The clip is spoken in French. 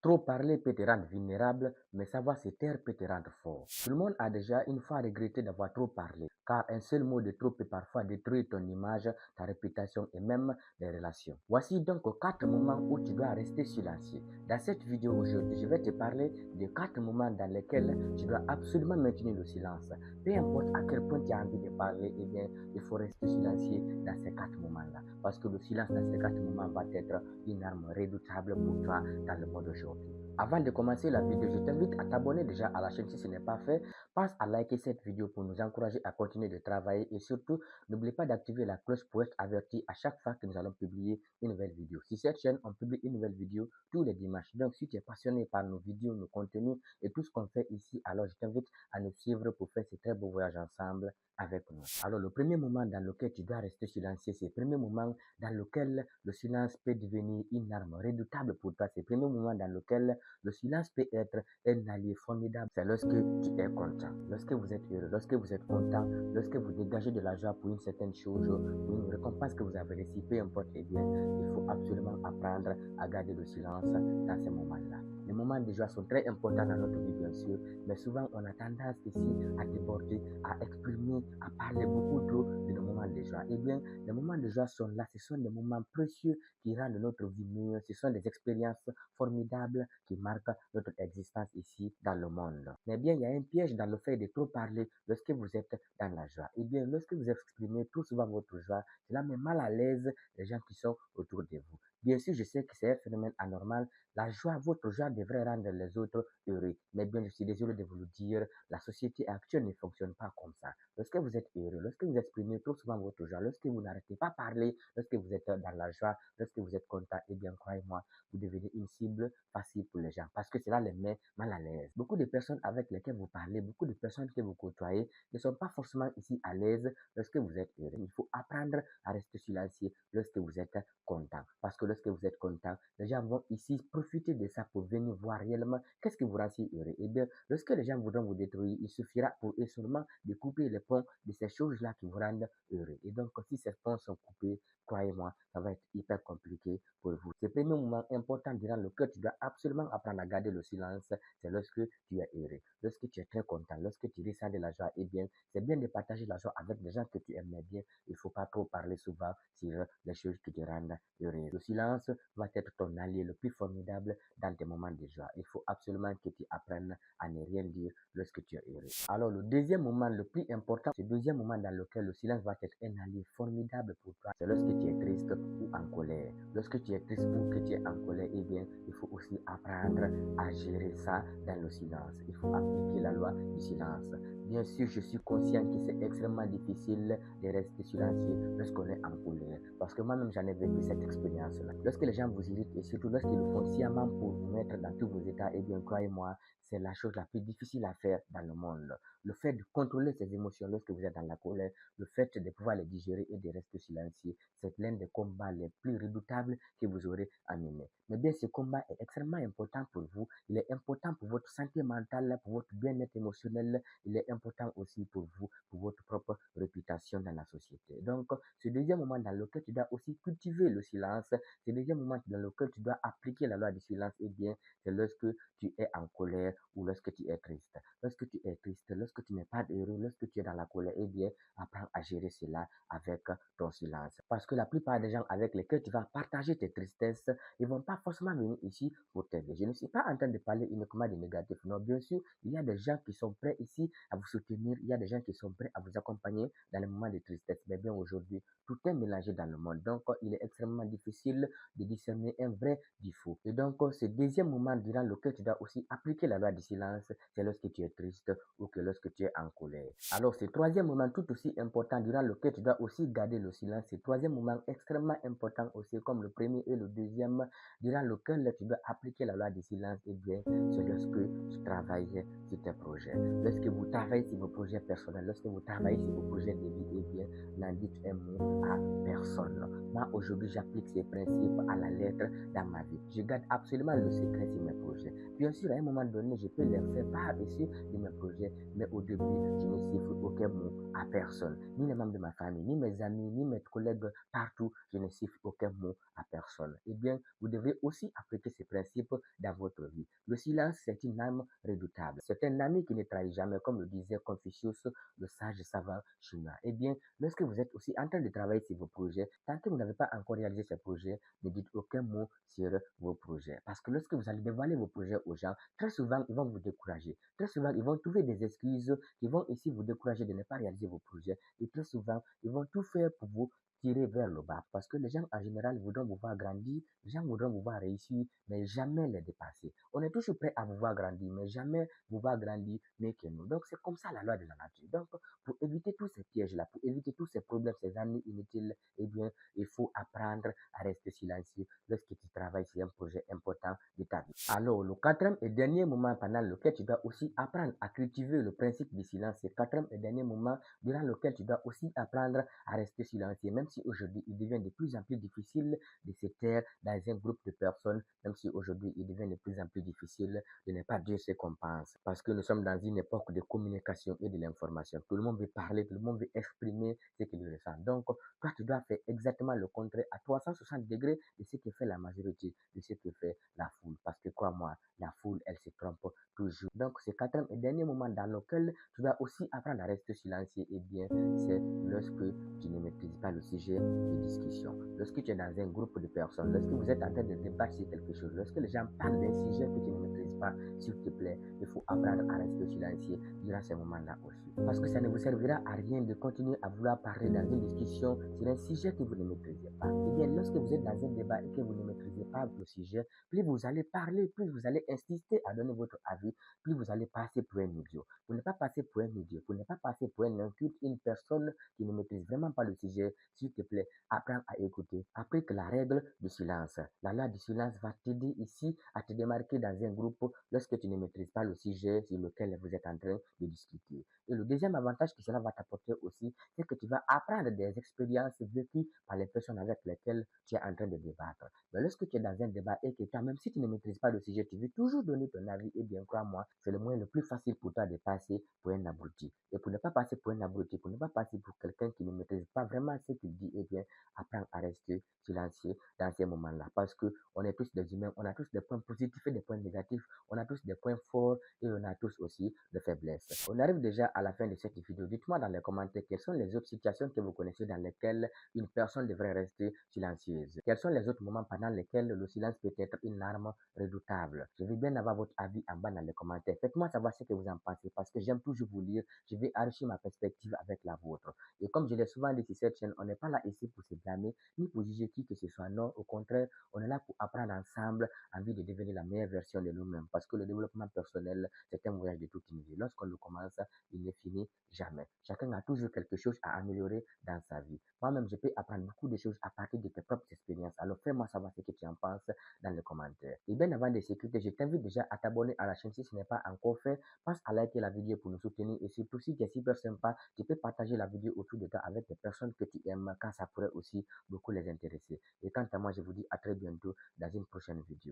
Trop parler peut te rendre vulnérable, mais savoir se taire peut te rendre fort. Tout le monde a déjà une fois regretté d'avoir trop parlé, car un seul mot de trop peut parfois détruire ton image, ta réputation et même les relations. Voici donc 4 moments où tu dois rester silencieux. Dans cette vidéo aujourd'hui, je vais te parler de 4 moments dans lesquels tu dois absolument maintenir le silence. Peu importe à quel point tu as envie de parler, eh bien, il faut rester silencieux dans ces 4 moments-là. Parce que le silence dans ces 4 moments va être une arme redoutable pour toi dans le monde d'aujourd'hui. Avant de commencer la vidéo, je t'invite à t'abonner déjà à la chaîne si ce n'est pas fait. Pense à liker cette vidéo pour nous encourager à continuer de travailler et surtout, n'oublie pas d'activer la cloche pour être averti à chaque fois que nous allons publier une nouvelle vidéo. Sur cette chaîne, on publie une nouvelle vidéo tous les dimanches. Donc, si tu es passionné par nos vidéos, nos contenus et tout ce qu'on fait ici, alors je t'invite à nous suivre pour faire ce très beau voyage ensemble avec nous. Alors, le premier moment dans lequel tu dois rester silencieux, c'est le premier moment dans lequel le silence peut devenir une arme redoutable pour toi. C'est le premier moment dans lequel le silence peut être un allié formidable. C'est lorsque tu es content, lorsque vous êtes heureux, lorsque vous êtes content, lorsque vous dégagez de la joie pour une certaine chose, pour une récompense que vous avez reçue, peu importe, eh bien, il faut absolument apprendre à garder le silence dans ces moments-là. Les moments de joie sont très importants dans notre vie, bien sûr, mais souvent on a tendance ici à déborder, à exprimer, à parler beaucoup trop de nos moments de joie. Eh bien, les moments de joie sont là, ce sont des moments précieux qui rendent notre vie mieux, ce sont des expériences formidables qui marquent notre existence ici dans le monde. Mais bien, il y a un piège dans le fait de trop parler lorsque vous êtes dans la joie. Eh bien, lorsque vous exprimez trop souvent votre joie, cela met mal à l'aise les gens qui sont autour de vous. Bien sûr, je sais que c'est un phénomène anormal. La joie, votre joie devrait rendre les autres heureux. Mais bien, je suis désolé de vous le dire, la société actuelle ne fonctionne pas comme ça. Lorsque vous êtes heureux, lorsque vous exprimez trop souvent votre joie, lorsque vous n'arrêtez pas de parler, lorsque vous êtes dans la joie, lorsque vous êtes content, eh bien, croyez-moi, vous devenez une cible facile pour les gens parce que cela les met mal à l'aise. Beaucoup de personnes avec lesquelles vous parlez, beaucoup de personnes que vous côtoyez ne sont pas forcément ici à l'aise lorsque vous êtes heureux. Il faut apprendre à rester silencieux lorsque vous êtes content. Parce que lorsque vous êtes content, les gens vont ici profiter de ça pour venir voir réellement qu'est-ce qui vous rend si heureux. Et bien, lorsque les gens voudront vous détruire, il suffira pour eux seulement de couper les ponts de ces choses-là qui vous rendent heureux. Et donc, si ces ponts sont coupés, croyez-moi, ça va être hyper compliqué pour vous. Ce premier moment important durant lequel tu dois absolument apprendre à garder le silence, c'est lorsque tu es heureux, lorsque tu es très content, lorsque tu ressens de la joie. Eh bien, c'est bien de partager la joie avec des gens que tu aimes bien. Il ne faut pas trop parler souvent sur les choses qui te rendent heureux. Le silence va être ton allié le plus formidable dans tes moments de joie. Il faut absolument que tu apprennes à ne rien dire lorsque tu es heureux. Alors, le deuxième moment le plus important, c'est le deuxième moment dans lequel le silence va être un allié formidable pour toi, c'est lorsque tu es triste ou en colère. Lorsque tu es triste ou que tu es en colère, eh bien, il faut aussi apprendre à gérer ça dans le silence. Il faut appliquer la loi du silence. Bien sûr, je suis conscient que c'est extrêmement difficile de rester silencieux lorsqu'on est en colère. Parce que moi-même, j'en ai vécu cette expérience-là. Lorsque les gens vous irritent et surtout lorsqu'ils le font sciemment pour vous mettre dans tous vos états, eh bien, croyez-moi, c'est la chose la plus difficile à faire dans le monde. Le fait de contrôler ses émotions lorsque vous êtes dans la colère, le fait de pouvoir les digérer et de rester silencieux, c'est l'un des combats les plus redoutables que vous aurez à mener. Mais bien, ce combat est extrêmement important pour vous. Il est important pour votre santé mentale, pour votre bien-être émotionnel. Il est important aussi pour vous, pour votre propre réputation dans la société. Donc, ce deuxième moment dans lequel tu dois aussi cultiver le silence, ce deuxième moment dans lequel tu dois appliquer la loi du silence, eh bien, c'est lorsque tu es en colère ou lorsque tu es triste. Lorsque tu es triste, lorsque tu n'es pas heureux, lorsque tu es dans la colère, eh bien, apprends à gérer cela avec ton silence. Parce que la plupart des gens avec lesquels tu vas partager tes tristesses, ils vont pas forcément venir ici pour t'aider. Je ne suis pas en train de parler uniquement de négatif. Non, bien sûr, il y a des gens qui sont prêts ici à vous soutenir. Il y a des gens qui sont prêts à vous accompagner dans les moments de tristesse. Mais bien aujourd'hui, tout est mélangé dans le monde. Donc, il est extrêmement difficile de discerner un vrai du faux. Et donc, ce deuxième moment durant lequel tu dois aussi appliquer la loi du silence, c'est lorsque tu es triste ou que lorsque tu es en colère. Alors, ce troisième moment tout aussi important durant lequel tu dois aussi garder le silence, ce troisième moment extrêmement important aussi comme le premier et le deuxième, durant lequel tu dois appliquer la loi du silence, eh bien, c'est lorsque tu travailles sur tes projets. Lorsque vous travaillez sur vos projets personnels, lorsque vous travaillez sur vos projets de vie, eh bien, n'en dites un mot à personne. Moi, aujourd'hui, j'applique ces principes à la lettre dans ma vie. Je garde absolument le secret sur mes projets. Bien sûr, à un moment donné, donné, je peux leur faire part ici de mes projets, mais au début, je ne siffle aucun mot à personne, ni les membres de ma famille, ni mes amis, ni mes collègues, partout, je ne siffle aucun mot à personne. Eh bien, vous devez aussi appliquer ces principes dans votre vie. Le silence, c'est une âme redoutable. C'est un ami qui ne trahit jamais, comme le disait Confucius, le sage savant chinois. Eh bien, lorsque vous êtes aussi en train de travailler sur vos projets, tant que vous n'avez pas encore réalisé ces projets, ne dites aucun mot sur vos projets. Parce que lorsque vous allez dévoiler vos projets aux gens, très souvent, ils vont vous décourager. Très souvent, ils vont trouver des excuses qui vont ici vous décourager de ne pas réaliser vos projets. Et très souvent, ils vont tout faire pour vous tirer vers le bas. Parce que les gens, en général, voudront vous voir grandir, les gens voudront vous voir réussir, mais jamais les dépasser. On est toujours prêt à vous voir grandir, mais jamais vous voir grandir mieux que nous. Donc, c'est comme ça la loi de la nature. Donc, pour éviter tous ces pièges-là, pour éviter tous ces problèmes, ces années inutiles, eh bien, il faut apprendre à rester silencieux lorsque tu travailles sur un projet important de ta vie. Alors, le quatrième et dernier moment pendant lequel tu dois aussi apprendre à cultiver le principe du silence, c'est le quatrième et dernier moment durant lequel tu dois aussi apprendre à rester silencieux, même si aujourd'hui il devient de plus en plus difficile de se taire dans un groupe de personnes, même si aujourd'hui il devient de plus en plus difficile de ne pas dire ce qu'on pense, parce que nous sommes dans une époque de communication et de l'information. Tout le monde veut parler, tout le monde veut exprimer ce qu'il ressent. Donc, toi, tu dois faire exactement le contraire à 360 degrés de ce que fait la majorité, de ce que fait la foule. Parce que crois-moi, la foule, elle se trompe toujours. Donc, ce quatrième et dernier moment dans lequel tu dois aussi apprendre à rester silencieux, eh bien, c'est lorsque tu ne maîtrises pas le sujet de discussion. Lorsque tu es dans un groupe de personnes, lorsque vous êtes en train de débattre sur quelque chose, lorsque les gens parlent d'un sujet que tu ne maîtrises pas, s'il te plaît, il faut apprendre à rester silencieux durant ces moments-là aussi. Parce que ça ne vous servira à rien de continuer à vouloir parler dans une discussion sur un sujet que vous ne maîtrisez pas. Eh bien, lorsque vous êtes dans un débat et que vous ne maîtrisez pas le sujet, plus vous allez parler, plus vous allez insister à donner votre avis, plus vous allez passer pour un idiot. Pour ne pas passer pour un idiot, pour ne pas passer pour un inculte, une personne qui ne maîtrise vraiment pas le sujet, s'il te plaît, apprends à écouter. Applique la règle du silence. La loi du silence va t'aider ici à te démarquer dans un groupe lorsque tu ne maîtrises pas le sujet sur lequel vous êtes en train de discuter. Et le deuxième avantage que cela va t'apporter aussi, c'est que tu vas apprendre des expériences vécues par les personnes avec lesquelles tu es en train de débattre. Mais lorsque tu es dans un débat et que toi, même si tu ne maîtrises pas le sujet, tu veux toujours donner ton avis, et bien crois-moi, c'est le moyen le plus facile pour toi de passer pour un abruti. Et pour ne pas passer pour un abruti, pour ne pas passer pour quelqu'un qui ne maîtrise pas vraiment ce qu'il dit, eh bien, apprends à rester silencieux dans ces moments-là. Parce que on est tous des humains, on a tous des points positifs et des points négatifs, on a tous des points forts et on a tous aussi des faiblesses. On arrive déjà à la fin de cette vidéo. Dites-moi dans les commentaires quelles sont les autres situations que vous connaissez dans lesquelles une personne devrait rester silencieuse. Quels sont les autres moments pendant lesquels le silence peut être une arme redoutable. Je veux bien avoir votre avis en bas dans les commentaires. Faites-moi savoir ce que vous en pensez parce que j'aime toujours vous lire. Je vais enrichir ma perspective avec la vôtre. Et comme je l'ai souvent dit sur cette chaîne, on n'est pas là ici pour se blâmer ni pour juger qui que ce soit. Non, au contraire, on est là pour apprendre ensemble en vue de devenir la meilleure version de nous-mêmes. Parce que le développement personnel, c'est un voyage de toute une vie. Lorsqu'on le commence, il ne finit jamais. Chacun a toujours quelque chose à améliorer dans sa vie. Moi-même, je peux apprendre beaucoup de choses à partir de tes propres expériences. Alors, fais-moi savoir ce que tu en penses dans les commentaires. Et bien avant de se quitter, je t'invite déjà à t'abonner à la chaîne si ce n'est pas encore fait. Pense à liker la vidéo pour nous soutenir et surtout si tu es super sympa, tu peux partager la vidéo autour de toi avec des personnes que tu aimes car ça pourrait aussi beaucoup les intéresser. Et quant à moi, je vous dis à très bientôt dans une prochaine vidéo.